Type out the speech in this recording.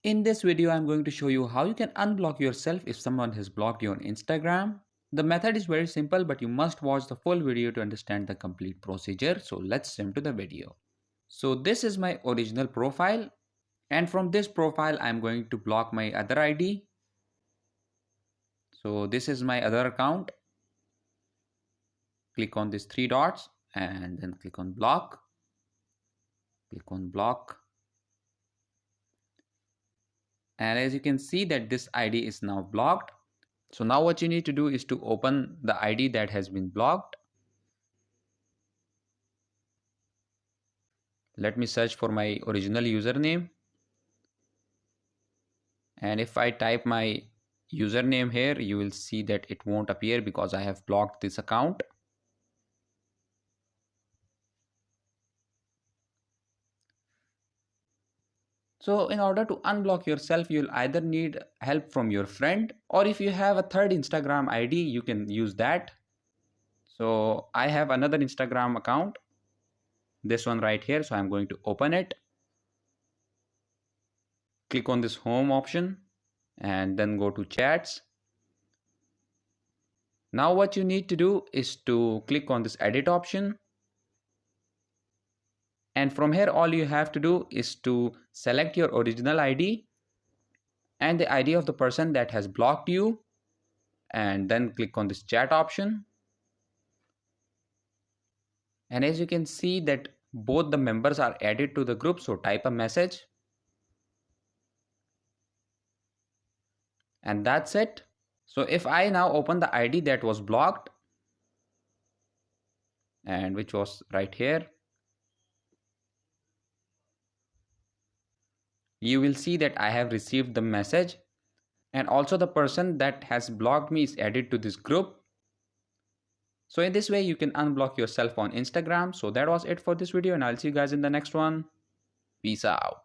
In this video, I'm going to show you how you can unblock yourself if someone has blocked you on Instagram. The method is very simple, but you must watch the full video to understand the complete procedure. So let's jump to the video. So this is my original profile, and from this profile, I'm going to block my other ID. So this is my other account. Click on these three dots and then click on block. Click on block. And as you can see that this ID is now blocked. So now what you need to do is to open the ID that has been blocked. Let me search for my original username. And if I type my username here, you will see that it won't appear because I have blocked this account. So in order to unblock yourself, you'll either need help from your friend, or if you have a third Instagram ID, you can use that. So I have another Instagram account, this one right here. So I'm going to open it. Click on this home option and then go to chats. Now what you need to do is to click on this edit option. And from here, all you have to do is to select your original ID and the ID of the person that has blocked you, and then click on this chat option. And as you can see that both the members are added to the group, so type a message. And that's it. So if I now open the ID that was blocked, and which was right here, you will see that I have received the message, and also the person that has blocked me is added to this group. So in this way you can unblock yourself on Instagram. So that was it for this video, and I'll see you guys in the next one. Peace out.